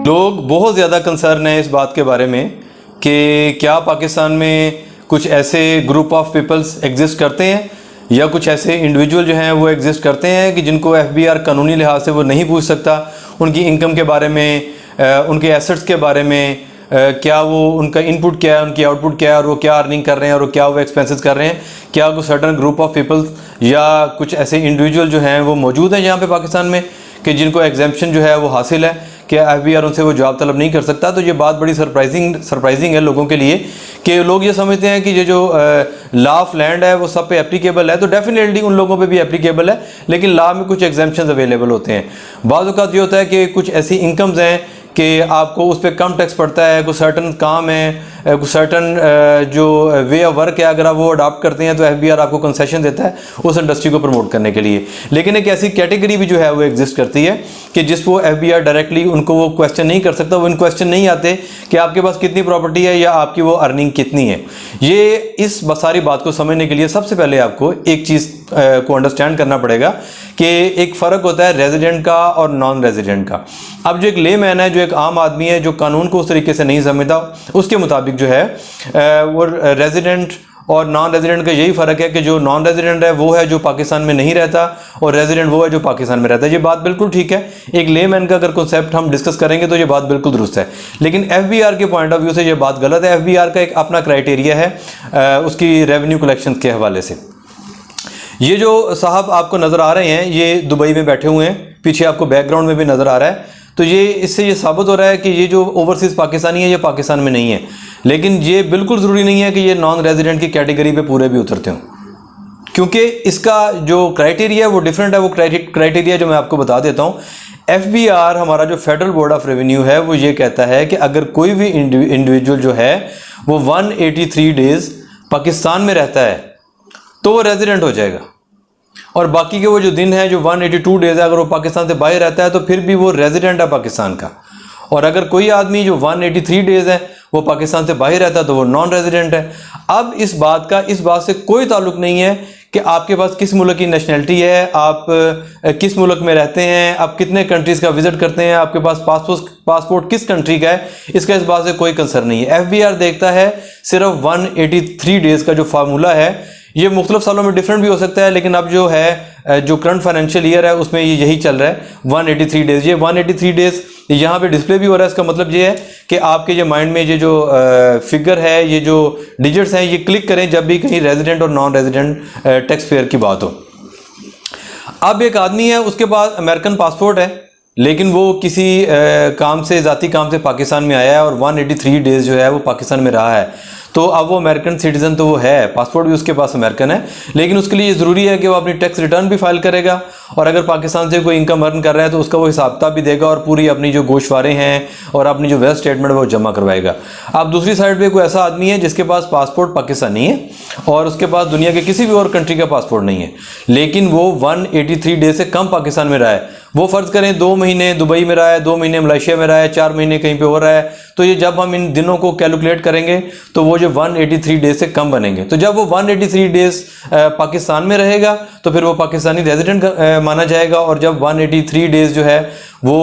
लोग बहुत ज़्यादा कंसर्न है इस बात के बारे में कि क्या पाकिस्तान में कुछ ऐसे ग्रुप ऑफ पीपल्स एग्जिस्ट करते हैं या कुछ ऐसे इंडिविजुअल जो हैं वो एग्जिस्ट करते हैं कि जिनको FBI कानूनी लिहाज से वो नहीं पूछ सकता, उनकी इनकम के बारे में, उनके एसेट्स के बारे में, क्या वो उनका इनपुट क्या है, उनकी आउटपुट क्या है और वो क्या अर्निंग कर रहे हैं और क्या वो एक्सपेंसेस कर रहे हैं। क्या कोई सर्टन ग्रुप ऑफ पीपल्स या कुछ ऐसे इंडिविजुअल जो हैं वो मौजूद हैं यहाँ पे पाकिस्तान में कि जिनको एग्जेम्पशन जो है वो हासिल है, क्या FBI उनसे वो जवाब तलब नहीं कर सकता। तो ये बात बड़ी सरप्राइजिंग है लोगों के लिए कि लोग ये समझते हैं कि ये जो लॉ ऑफ लैंड है वो सब पे एप्लीकेबल है, तो डेफिनेटली उन लोगों पे भी एप्लीकेबल है, लेकिन लॉ में कुछ एग्जेम्पशंस अवेलेबल होते हैं। बाज़ औक़ात ये होता है कि कुछ ऐसी इनकम्स हैं कि आपको उस पर कम टैक्स पड़ता है, कुछ सर्टन काम है, कुछ सर्टन जो वे ऑफ वर्क है, अगर आप वो अडॉप्ट करते हैं तो FBI आपको कंसेशन देता है उस इंडस्ट्री को प्रमोट करने के लिए। लेकिन एक ऐसी कैटेगरी भी जो है वो एग्जिस्ट करती है कि जिसको FBI डायरेक्टली उनको वो क्वेश्चन नहीं कर सकता, वो इन क्वेश्चन नहीं आते कि आपके पास कितनी प्रॉपर्टी है या आपकी वो अर्निंग कितनी है। ये इस सारी बात को समझने के लिए सबसे पहले आपको एक चीज़ को अंडरस्टैंड करना पड़ेगा कि एक फ़र्क होता है रेजिडेंट का और नॉन रेजिडेंट का। अब जो एक लेमैन है, जो एक आम आदमी है, जो कानून को उस तरीके से नहीं समझता, उसके मुताबिक जो है वो रेजिडेंट और नॉन रेजिडेंट का यही फ़र्क है कि जो नॉन रेजिडेंट है वो है जो पाकिस्तान में नहीं रहता और रेजिडेंट वो है जो पाकिस्तान में रहता है। ये बात बिल्कुल ठीक है, एक लेमैन का अगर कॉन्सेप्ट हम डिस्कस करेंगे तो ये बात बिल्कुल दुरुस्त है, लेकिन FBI के पॉइंट ऑफ व्यू से ये बात गलत है। FBI का एक अपना क्राइटेरिया है उसकी रेवेन्यू कलेक्शन के हवाले से। ये जो साहब आपको नज़र आ रहे हैं ये दुबई में बैठे हुए हैं, पीछे आपको बैकग्राउंड में भी नज़र आ रहा है, तो ये इससे ये साबित हो रहा है कि ये जो ओवरसीज़ पाकिस्तानी है ये पाकिस्तान में नहीं है। लेकिन ये बिल्कुल ज़रूरी नहीं है कि ये नॉन रेजिडेंट की कैटेगरी पे पूरे भी उतरते हों, क्योंकि इसका जो क्राइटेरिया है वो डिफरेंट है। वो क्राइटेरिया जो मैं आपको बता देता हूँ, FBR हमारा जो फेडरल बोर्ड ऑफ रेवेन्यू है वो ये कहता है कि अगर कोई भी इंडिविजुअल जो है वो 183 डेज़ पाकिस्तान में रहता है तो वो रेजिडेंट हो जाएगा, और बाकी के वो जो दिन है जो 182 डेज़ है अगर वो पाकिस्तान से बाहर रहता है तो फिर भी वो रेजिडेंट है पाकिस्तान का। और अगर कोई आदमी जो 183 डेज़ है वो पाकिस्तान से बाहर रहता है तो वो नॉन रेजिडेंट है। अब इस बात से कोई ताल्लुक नहीं है कि आपके पास किस मुल्क की नेशनैलिटी है, आप किस मुल्क में रहते हैं, आप कितने कंट्रीज़ का विज़िट करते हैं, आपके पास पासपोर्ट किस कंट्री का है, इसका इस बात से कोई कंसर्न नहीं है। FBR देखता है सिर्फ 183 डेज़ का जो फार्मूला है, ये मुख्तलिफ सालों में डिफरेंट भी हो सकता है, लेकिन अब जो है जो करंट फाइनेंशियल ईयर है उसमें ये यही चल रहा है 183 डेज़। ये 183 डेज़ यहाँ पे डिस्प्ले भी हो रहा है। इसका मतलब ये है कि आपके जो माइंड में ये जो फिगर है, ये जो डिजिट्स हैं, ये क्लिक करें जब भी कहीं रेजिडेंट और नॉन रेजिडेंट टैक्स पेयर की बात हो। अब एक आदमी है, उसके पास अमेरिकन पासपोर्ट है, लेकिन वो किसी काम से, ज़ाती काम से पाकिस्तान में आया है और 183 डेज़ जो है वो पाकिस्तान में रहा है, तो अब वो अमेरिकन सिटीज़न तो वो है, पासपोर्ट भी उसके पास अमेरिकन है, लेकिन उसके लिए ज़रूरी है कि वो अपनी टैक्स रिटर्न भी फाइल करेगा, और अगर पाकिस्तान से कोई इनकम अर्न कर रहा है तो उसका वो हिसाब किताब भी देगा और पूरी अपनी जो गोशवारे हैं और अपनी जो वेल्थ स्टेटमेंट है वो जमा करवाएगा। अब दूसरी साइड पे कोई ऐसा आदमी है जिसके पास पासपोर्ट पाकिस्तानी है और उसके पास दुनिया के किसी भी और कंट्री का पासपोर्ट नहीं है, लेकिन वो 183 डेज से कम पाकिस्तान में रहा है। वो फ़र्ज़ करें 2 महीने दुबई में रहा है, 2 महीने मलेशिया में रहा है, 4 महीने कहीं पे हो रहा है, तो ये जब हम इन दिनों को कैलकुलेट करेंगे तो वो जो 183 डेज से कम बनेंगे। तो जब वो 183 डेज पाकिस्तान में रहेगा तो फिर वो पाकिस्तानी रेजिडेंट माना जाएगा, और जब 183 डेज जो है वो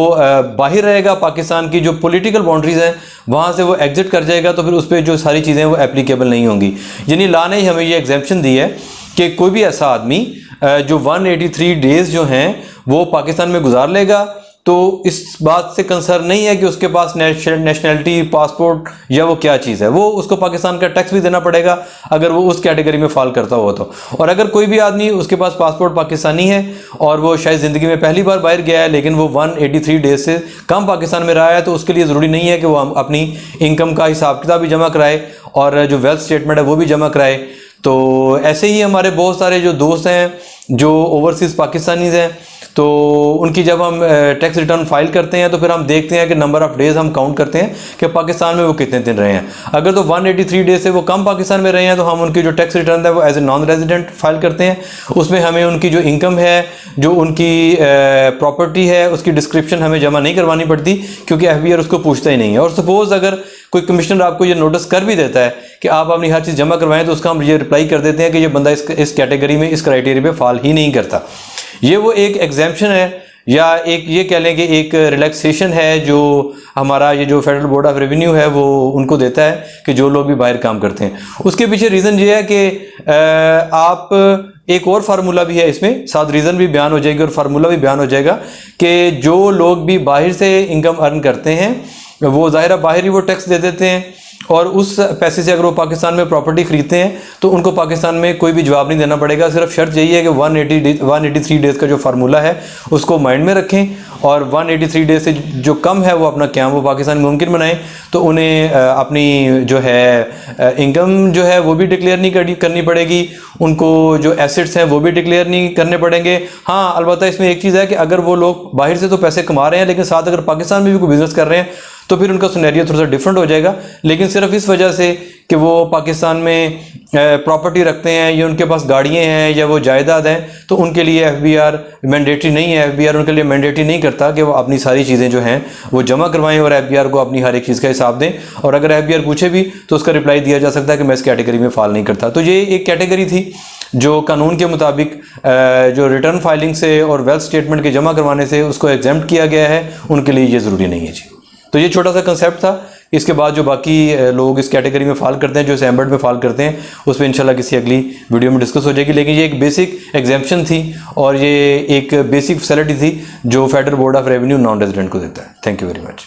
बाहर रहेगा, पाकिस्तान की जो पॉलिटिकल बाउंड्रीज़ हैं वहाँ से वो एग्जिट कर जाएगा, तो फिर उस पर जो सारी चीज़ें वो एप्लीकेबल नहीं होंगी। यानी लॉ ने हमें ये एग्जेम्पशन दी है कि कोई भी ऐसा आदमी जो 183 डेज़ जो हैं वो पाकिस्तान में गुजार लेगा, तो इस बात से कंसर्न नहीं है कि उसके पास नेशनैलिटी, पासपोर्ट या वो क्या चीज़ है, वो उसको पाकिस्तान का टैक्स भी देना पड़ेगा अगर वो उस कैटेगरी में फॉल करता हो तो। और अगर कोई भी आदमी उसके पास पासपोर्ट पाकिस्तानी है और वो शायद ज़िंदगी में पहली बार बाहर गया है लेकिन वो 183 डेज से कम पाकिस्तान में रहा है, तो उसके लिए ज़रूरी नहीं है कि वो अपनी इनकम का हिसाब किताब भी जमा कराए और जो वेल्थ स्टेटमेंट है वो भी जमा कराए। तो ऐसे ही हमारे बहुत सारे जो दोस्त हैं जो ओवरसीज़ पाकिस्तानीज़ हैं, तो उनकी जब हम टैक्स रिटर्न फाइल करते हैं तो फिर हम देखते हैं कि नंबर ऑफ़ डेज़ हम काउंट करते हैं कि पाकिस्तान में वो कितने दिन रहे हैं। अगर तो 183 डेज से वो कम पाकिस्तान में रहे हैं तो हम उनकी जो टैक्स रिटर्न है वो as a non resident file करते हैं। उसमें हमें उनकी जो इनकम है, जो उनकी प्रॉपर्टी है, उसकी डिस्क्रिप्शन हमें जमा नहीं करवानी पड़ती, क्योंकि FBR उसको पूछता ही नहीं है। और सपोज़ अगर कोई कमिश्नर आपको ये नोटिस कर भी देता है कि आप अपनी हर चीज़ जमा करवाएं, तो उसका हम ये रिप्लाई कर देते हैं कि ये बंदा इस कैटेगरी में, इस क्राइटेरिया पे फॉल ही नहीं करता। ये वो एक एग्जेम्पशन है या एक ये कह लें कि एक रिलैक्सेशन है जो हमारा ये जो फेडरल बोर्ड ऑफ रेवेन्यू है वो उनको देता है कि जो लोग भी बाहर काम करते हैं। उसके पीछे रीज़न ये है कि आप एक और फार्मूला भी है, इसमें साथ रीज़न भी बयान हो जाएगी और फार्मूला भी बयान हो जाएगा कि जो लोग भी बाहर से इनकम अर्न करते हैं वो ज़ाहिर बाहर ही वो टैक्स दे देते हैं, और उस पैसे से अगर वो पाकिस्तान में प्रॉपर्टी खरीदते हैं तो उनको पाकिस्तान में कोई भी जवाब नहीं देना पड़ेगा। सिर्फ शर्त यही है कि 183 डेज़ का जो फार्मूला है उसको माइंड में रखें, और 183 डेज से जो कम है वो अपना क़याम वो पाकिस्तान में मुमकिन बनाएं, तो उन्हें अपनी जो है इनकम जो है वो भी डिक्लेयर नहीं करनी पड़ेगी, उनको जो एसेट्स हैं वो भी डिक्लेयर नहीं करने पड़ेंगे। हाँ, अलबत्ता इसमें एक चीज़ है कि अगर वो लोग बाहर से तो पैसे कमा रहे हैं लेकिन साथ अगर पाकिस्तान में भी कोई बिज़नेस कर रहे हैं तो फिर उनका सिनेरियो थोड़ा सा डिफरेंट हो जाएगा। लेकिन सिर्फ इस वजह से कि वो पाकिस्तान में प्रॉपर्टी रखते हैं या उनके पास गाड़ियाँ हैं या वो जायदाद हैं तो उनके लिए एफबीआर मैंडेटरी नहीं है। एफबीआर उनके लिए मैंडेटरी नहीं करता कि वो अपनी सारी चीज़ें जो हैं वो जमा करवाएं और एफबीआर को अपनी हर एक चीज़ का हिसाब दें, और अगर एफबीआर पूछे भी तो उसका रिप्लाई दिया जा सकता है कि मैं इस कैटेगरी में फॉल नहीं करता। तो ये एक कैटेगरी थी जो कानून के मुताबिक जो रिटर्न फाइलिंग से और वेल्थ स्टेटमेंट के जमा करवाने से उसको एग्जेम्प्ट किया गया है, उनके लिए ये ज़रूरी नहीं है जी। तो ये छोटा सा कंसेप्ट था। इसके बाद जो बाकी लोग इस कैटेगरी में फॉल करते हैं, जो इस एम्बर्ड में फॉल करते हैं, उस पर इंशाल्लाह किसी अगली वीडियो में डिस्कस हो जाएगी। लेकिन ये एक बेसिक एग्जेम्पशन थी और ये एक बेसिक फैसिलिटी थी जो federal board of revenue non resident को देता है। Thank you very much.